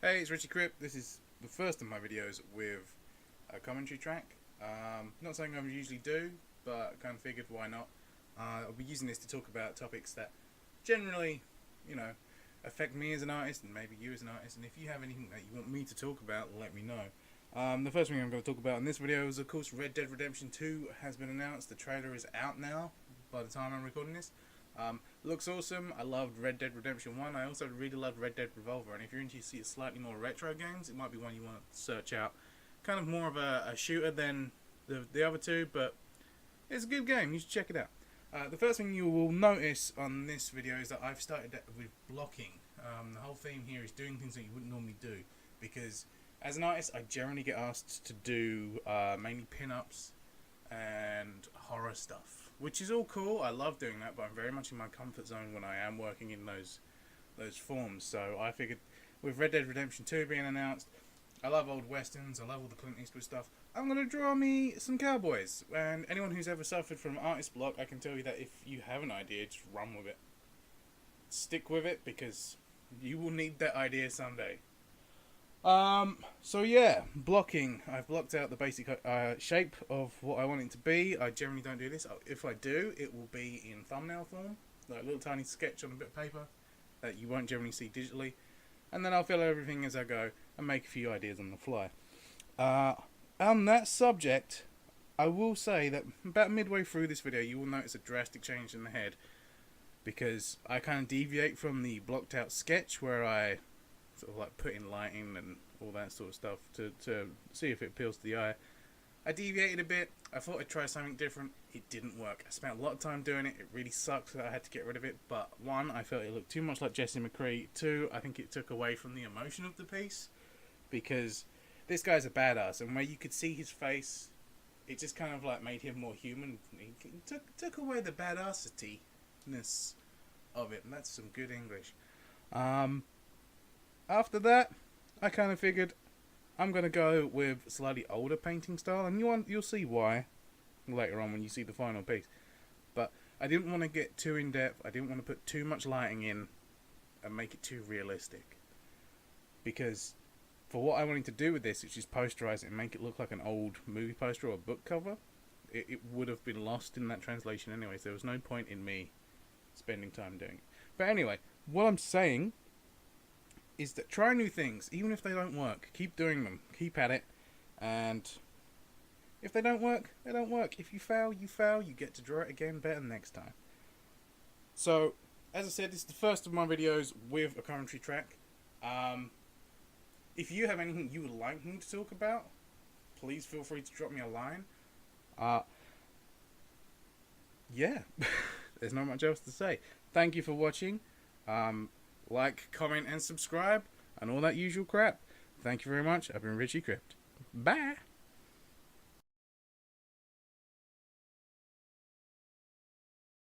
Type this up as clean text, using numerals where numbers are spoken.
Hey, it's RichiCrypt. This is the first of my videos with a commentary track. Not something I usually do, but I kind of figured why not. I'll be using this to talk about topics that generally, affect me as an artist and maybe you as an artist. And if you have anything that you want me to talk about, let me know. The first thing I'm going to talk about in this video is, of course, Red Dead Redemption 2 has been announced. The trailer is out now by the time I'm recording this. Looks awesome. I loved Red Dead Redemption 1. I also really loved Red Dead Revolver. And if you're into slightly more retro games, it might be one you want to search out. Kind of more of a shooter than the other two, but it's a good game. You should check it out. The first thing you will notice on this video is that I've started with blocking. The whole theme here is doing things that you wouldn't normally do, because as an artist, I generally get asked to do mainly pin-ups and horror stuff, which is all cool. I love doing that, but I'm very much in my comfort zone when I am working in those forms. So I figured, with Red Dead Redemption 2 being announced, I love old westerns, I love all the Clint Eastwood stuff, I'm going to draw me some cowboys. And anyone who's ever suffered from artist block, I can tell you that if you have an idea, just run with it. Stick with it, because you will need that idea someday. So yeah, blocking. I've blocked out the basic shape of what I want it to be. I generally don't do this. If I do, it will be in thumbnail form, like a little tiny sketch on a bit of paper that you won't generally see digitally. And then I'll fill everything as I go and make a few ideas on the fly. On that subject, I will say that about midway through this video, you will notice a drastic change in the head, because I kind of deviate from the blocked out sketch where I sort of like put in lighting and all that sort of stuff to see if it appeals to the eye. I deviated a bit. I thought I'd try something different. It didn't work. I spent a lot of time doing it. It really sucks that I had to get rid of it. But one, I felt it looked too much like Jesse McCree. Two, I think it took away from the emotion of the piece, because this guy's a badass, and where you could see his face, it just kind of like made him more human. He took away the badassity-ness of it, and that's some good English. After that, I kind of figured I'm going to go with slightly older painting style, and you'll see why later on when you see the final piece. But I didn't want to get too in-depth. I didn't want to put too much lighting in and make it too realistic, because for what I wanted to do with this, which is posterize it and make it look like an old movie poster or a book cover, it would have been lost in that translation anyway, so there was no point in me spending time doing it. But anyway, what I'm saying is that try new things, even if they don't work. Keep doing them. Keep at it. And if they don't work, they don't work. If you fail, you fail. You get to draw it again better next time. So, as I said, this is the first of my videos with a commentary track. If you have anything you would like me to talk about, please feel free to drop me a line. Yeah, there's not much else to say. Thank you for watching. Like, comment, and subscribe, and all that usual crap. Thank you very much. I've been RichiCrypt. Bye!